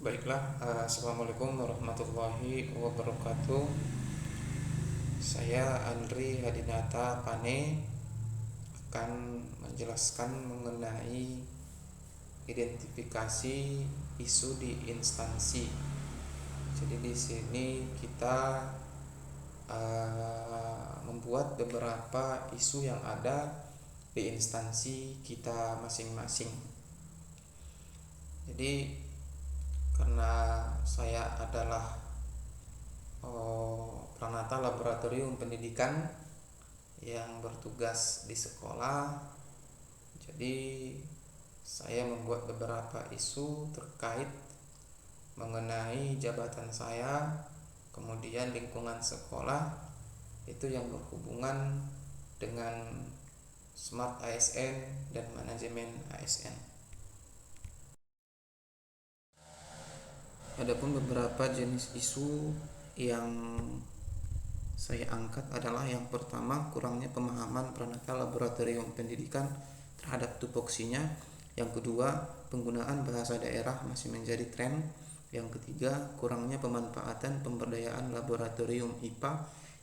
Baiklah, Assalamualaikum warahmatullahi wabarakatuh. Saya Andri Hadinata Pane akan menjelaskan mengenai identifikasi isu di instansi. Jadi di sini kita membuat beberapa isu yang ada di instansi kita masing-masing. Jadi karena saya adalah Pranata Laboratorium Pendidikan yang bertugas di sekolah, jadi saya membuat beberapa isu terkait mengenai jabatan saya, kemudian lingkungan sekolah, itu yang berhubungan dengan Smart ASN dan manajemen ASN. Adapun beberapa jenis isu yang saya angkat adalah yang pertama, kurangnya pemahaman Pranata Laboratorium Pendidikan terhadap tupoksinya. Yang kedua, penggunaan bahasa daerah masih menjadi tren. Yang ketiga, kurangnya pemanfaatan pemberdayaan laboratorium IPA.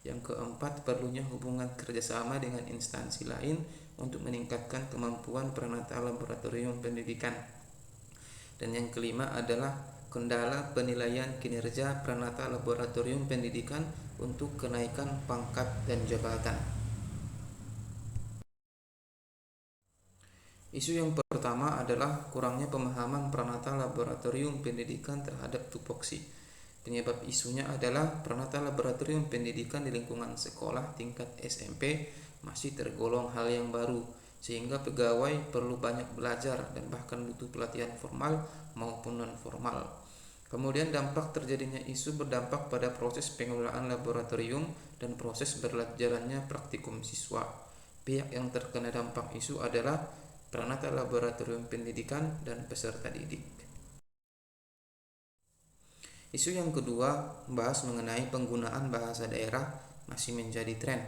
Yang keempat, perlunya hubungan kerjasama dengan instansi lain untuk meningkatkan kemampuan Pranata Laboratorium Pendidikan. Dan yang kelima adalah kendala penilaian kinerja Pranata Laboratorium Pendidikan untuk kenaikan pangkat dan jabatan. Isu yang pertama adalah kurangnya pemahaman Pranata Laboratorium Pendidikan terhadap tupoksi. Penyebab isunya adalah Pranata Laboratorium Pendidikan di lingkungan sekolah tingkat SMP masih tergolong hal yang baru, sehingga pegawai perlu banyak belajar dan bahkan butuh pelatihan formal maupun non-formal. Kemudian dampak terjadinya isu berdampak pada proses pengelolaan laboratorium dan proses berjalannya praktikum siswa. Pihak yang terkena dampak isu adalah Pranata Laboratorium Pendidikan dan peserta didik. Isu yang kedua membahas mengenai penggunaan bahasa daerah masih menjadi tren.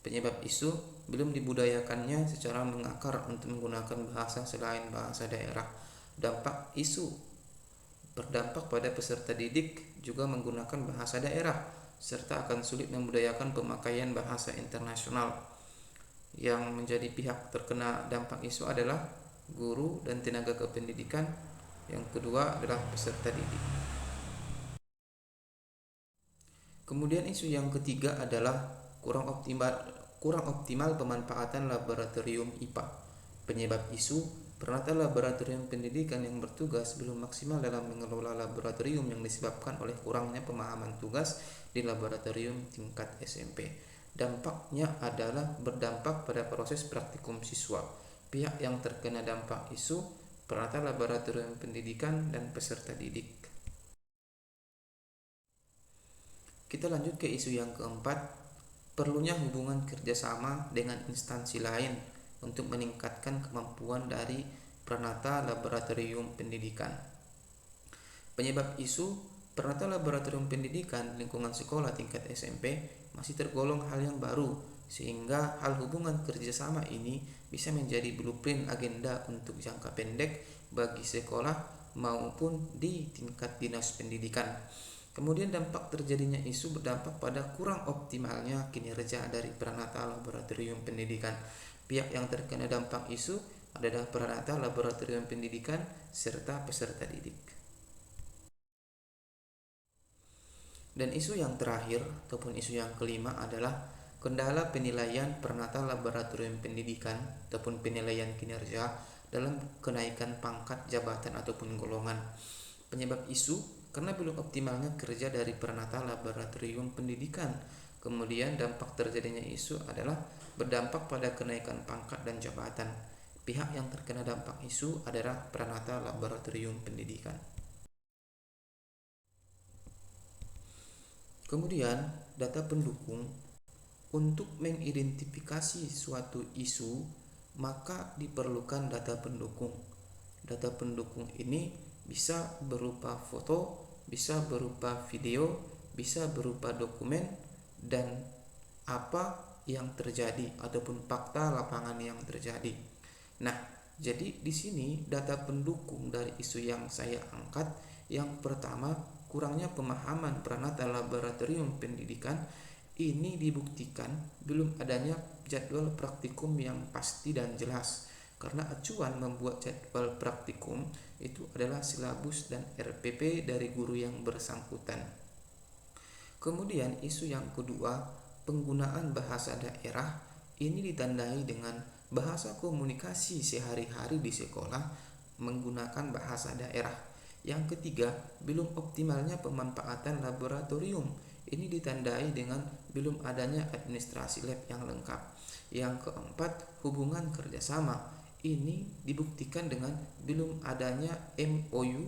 Penyebab isu belum dibudayakannya secara mengakar untuk menggunakan bahasa selain bahasa daerah. Dampak isu berdampak pada peserta didik juga menggunakan bahasa daerah, serta akan sulit membudayakan pemakaian bahasa internasional. Yang menjadi pihak terkena dampak isu adalah guru dan tenaga kependidikan. Yang kedua adalah peserta didik. Kemudian isu yang ketiga adalah kurang optimal pemanfaatan laboratorium IPA. Penyebab isu Pranata Laboratorium Pendidikan yang bertugas belum maksimal dalam mengelola laboratorium yang disebabkan oleh kurangnya pemahaman tugas di laboratorium tingkat SMP. Dampaknya adalah berdampak pada proses praktikum siswa. Pihak yang terkena dampak isu Pranata Laboratorium Pendidikan dan peserta didik. Kita lanjut ke isu yang keempat, perlunya hubungan kerjasama dengan instansi lain untuk meningkatkan kemampuan dari Pranata Laboratorium Pendidikan. Penyebab isu Pranata Laboratorium Pendidikan lingkungan sekolah tingkat SMP masih tergolong hal yang baru, sehingga hal hubungan kerjasama ini bisa menjadi blueprint agenda untuk jangka pendek bagi sekolah maupun di tingkat dinas pendidikan. Kemudian dampak terjadinya isu berdampak pada kurang optimalnya kinerja dari Pranata Laboratorium Pendidikan. Pihak yang terkena dampak isu adalah Pranata Laboratorium Pendidikan serta peserta didik. Dan isu yang terakhir ataupun isu yang kelima adalah kendala penilaian Pranata Laboratorium Pendidikan ataupun penilaian kinerja dalam kenaikan pangkat jabatan ataupun golongan. Penyebab isu karena belum optimalnya kerja dari Pranata Laboratorium Pendidikan. Kemudian dampak terjadinya isu adalah berdampak pada kenaikan pangkat dan jabatan. Pihak yang terkena dampak isu adalah Pranata Laboratorium Pendidikan. Kemudian data pendukung. Untuk mengidentifikasi suatu isu, maka diperlukan data pendukung. Data pendukung ini bisa berupa foto, bisa berupa video, bisa berupa dokumen, dan apa yang terjadi ataupun fakta lapangan yang terjadi. Nah, jadi di sini data pendukung dari isu yang saya angkat Yang pertama, kurangnya pemahaman peranata laboratorium pendidikan. Ini dibuktikan belum adanya jadwal praktikum yang pasti dan jelas, karena acuan membuat jadwal praktikum itu adalah silabus dan RPP dari guru yang bersangkutan. Kemudian isu yang kedua, penggunaan bahasa daerah. Ini ditandai dengan bahasa komunikasi sehari-hari di sekolah menggunakan bahasa daerah. Yang ketiga, belum optimalnya pemanfaatan laboratorium. Ini ditandai dengan belum adanya administrasi lab yang lengkap. Yang keempat, hubungan kerjasama. Ini dibuktikan dengan belum adanya MOU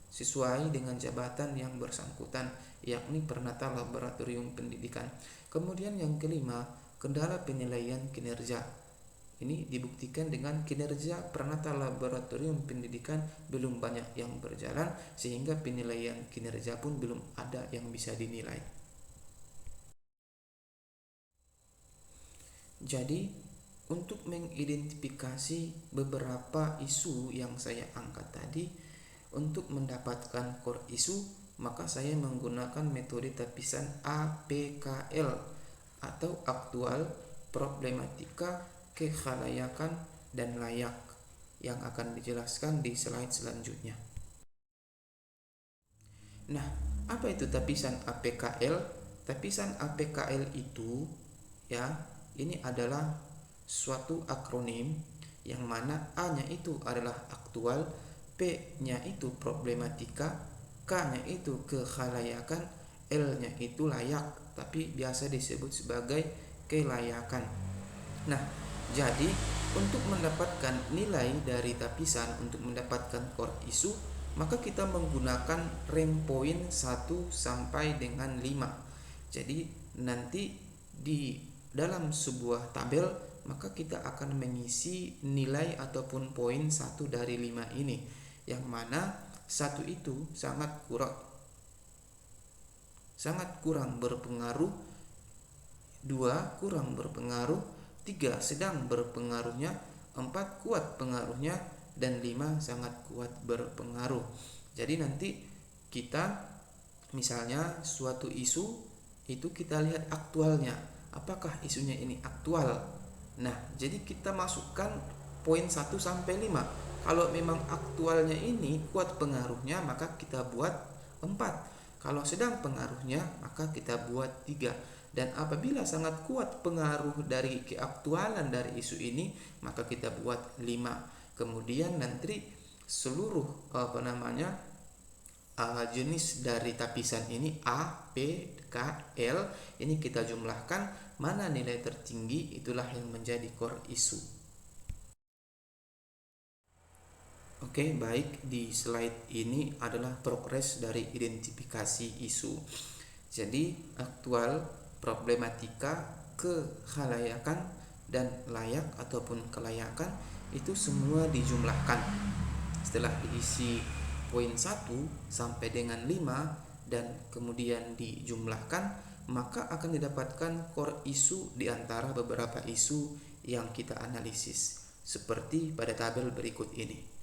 sesuai dengan jabatan yang bersangkutan, yakni Peranata Laboratorium Pendidikan. Kemudian yang kelima, kendala penilaian kinerja. Ini dibuktikan dengan kinerja Peranata Laboratorium Pendidikan belum banyak yang berjalan, sehingga penilaian kinerja pun belum ada yang bisa dinilai. Jadi, untuk mengidentifikasi beberapa isu yang saya angkat tadi, untuk mendapatkan core isu, maka saya menggunakan metode tapisan APKL atau aktual, problematika, kekhalayakan, dan layak, yang akan dijelaskan di slide selanjutnya. Nah, apa itu tapisan APKL? Tapisan APKL itu ini adalah suatu akronim yang mana A-nya itu adalah aktual, P-nya itu problematika, K-nya itu kekhalayakan, L-nya itu layak, tapi biasa disebut sebagai kelayakan. Nah, jadi untuk mendapatkan nilai dari tapisan, untuk mendapatkan core isu, maka kita menggunakan rank point 1 sampai dengan 5. Jadi nanti di dalam sebuah tabel, maka kita akan mengisi nilai ataupun poin 1 dari 5 ini, yang mana 1 itu sangat kurang berpengaruh, 2 kurang berpengaruh, 3 sedang berpengaruhnya, 4 kuat pengaruhnya, dan 5 sangat kuat berpengaruh. Jadi nanti kita misalnya suatu isu itu kita lihat aktualnya, apakah isunya ini aktual. Nah, jadi kita masukkan poin 1 sampai 5. Kalau memang aktualnya ini kuat pengaruhnya, maka kita buat 4. Kalau sedang pengaruhnya, maka kita buat 3. Dan apabila sangat kuat pengaruh dari keaktualan dari isu ini, maka kita buat 5. Kemudian nanti seluruh jenis dari tapisan ini A, P, K, L ini kita jumlahkan, mana nilai tertinggi itulah yang menjadi core isu. Oke, baik, di slide ini adalah progres dari identifikasi isu. Jadi aktual, problematika, kekhalayakan, dan layak ataupun kelayakan itu semua dijumlahkan. Setelah diisi poin 1 sampai dengan 5 dan kemudian dijumlahkan, maka akan didapatkan core isu di antara beberapa isu yang kita analisis, seperti pada tabel berikut ini.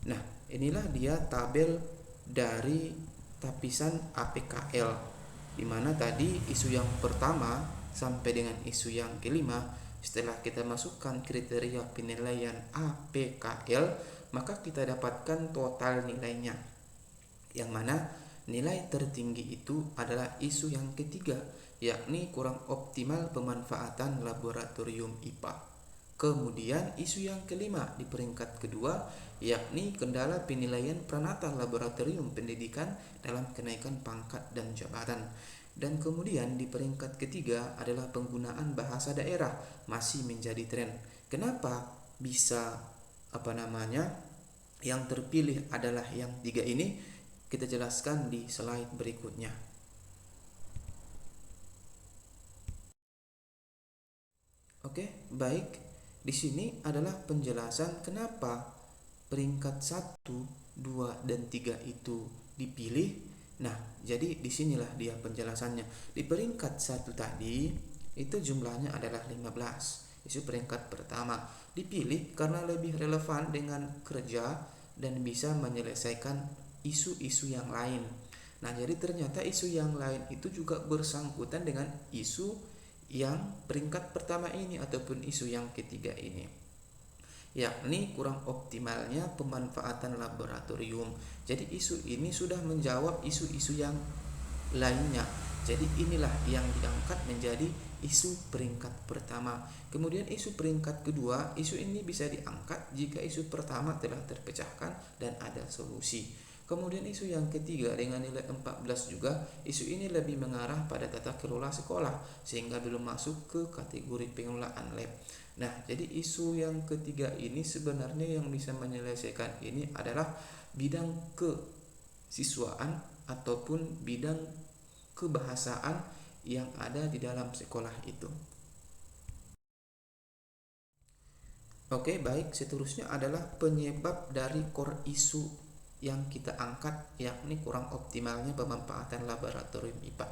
Nah, inilah dia tabel dari tapisan APKL, di mana tadi isu yang pertama sampai dengan isu yang kelima, setelah kita masukkan kriteria penilaian APKL, maka kita dapatkan total nilainya, yang mana nilai tertinggi itu adalah isu yang ketiga, yakni kurang optimal pemanfaatan laboratorium IPA. Kemudian isu yang kelima di peringkat kedua, yakni kendala penilaian Peranata Laboratorium Pendidikan dalam kenaikan pangkat dan jabatan. Dan kemudian di peringkat ketiga adalah penggunaan bahasa daerah masih menjadi tren. Kenapa bisa yang terpilih adalah yang 3 ini? Kita jelaskan di slide berikutnya. Oke, baik. Di sini adalah penjelasan kenapa peringkat 1, 2, dan 3 itu dipilih. Nah, jadi disinilah dia penjelasannya. Di peringkat 1 tadi itu jumlahnya adalah 15. Isu peringkat pertama dipilih karena lebih relevan dengan kerja dan bisa menyelesaikan isu-isu yang lain. Nah, jadi ternyata isu yang lain itu juga bersangkutan dengan isu yang peringkat pertama ini ataupun isu yang ketiga ini, yakni kurang optimalnya pemanfaatan laboratorium. Jadi isu ini sudah menjawab isu-isu yang lainnya. Jadi inilah yang diangkat menjadi isu peringkat pertama. Kemudian isu peringkat kedua, isu ini bisa diangkat jika isu pertama telah terpecahkan dan ada solusi. Kemudian isu yang ketiga dengan nilai 14 juga, isu ini lebih mengarah pada tata kelola sekolah sehingga belum masuk ke kategori pengelolaan lab. Nah, jadi isu yang ketiga ini sebenarnya yang bisa menyelesaikan ini adalah bidang kesiswaan ataupun bidang kebahasaan yang ada di dalam sekolah itu. Oke, baik. Seterusnya adalah penyebab dari core isu yang kita angkat, yakni kurang optimalnya pemanfaatan laboratorium IPA.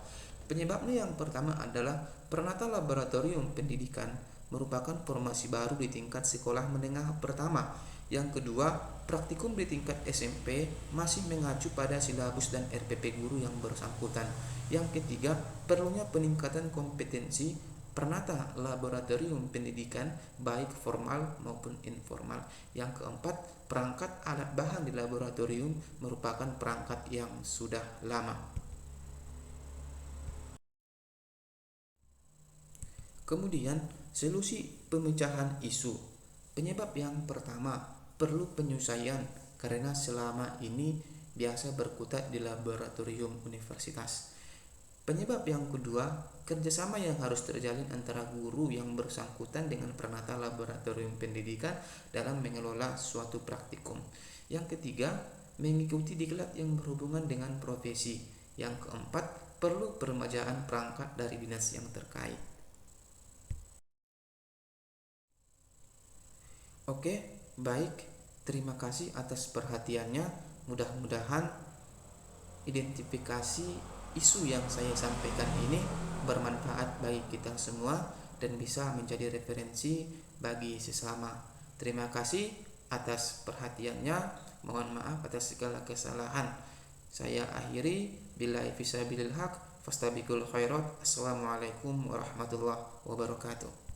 Penyebabnya yang pertama adalah Pranata Laboratorium Pendidikan merupakan formasi baru di tingkat sekolah menengah pertama. Yang kedua, praktikum di tingkat SMP masih mengacu pada silabus dan RPP guru yang bersangkutan. Yang ketiga, perlunya peningkatan kompetensi Pranata Laboratorium Pendidikan baik formal maupun informal. Yang keempat, perangkat alat bahan di laboratorium merupakan perangkat yang sudah lama. Kemudian, solusi pemecahan isu. Penyebab yang pertama, perlu penyesuaian karena selama ini biasa berkutat di laboratorium universitas. Penyebab yang kedua, kerjasama yang harus terjalin antara guru yang bersangkutan dengan Pranata Laboratorium Pendidikan dalam mengelola suatu praktikum. Yang ketiga, mengikuti diklat yang berhubungan dengan profesi. Yang keempat, perlu peremajaan perangkat dari dinas yang terkait. Oke, baik. Terima kasih atas perhatiannya. Mudah-mudahan identifikasi isu yang saya sampaikan ini bermanfaat bagi kita semua dan bisa menjadi referensi bagi sesama. Terima kasih atas perhatiannya. Mohon maaf atas segala kesalahan. Saya akhiri, billahi fisabilil haq, fastabiqul khairat. Assalamualaikum warahmatullahi wabarakatuh.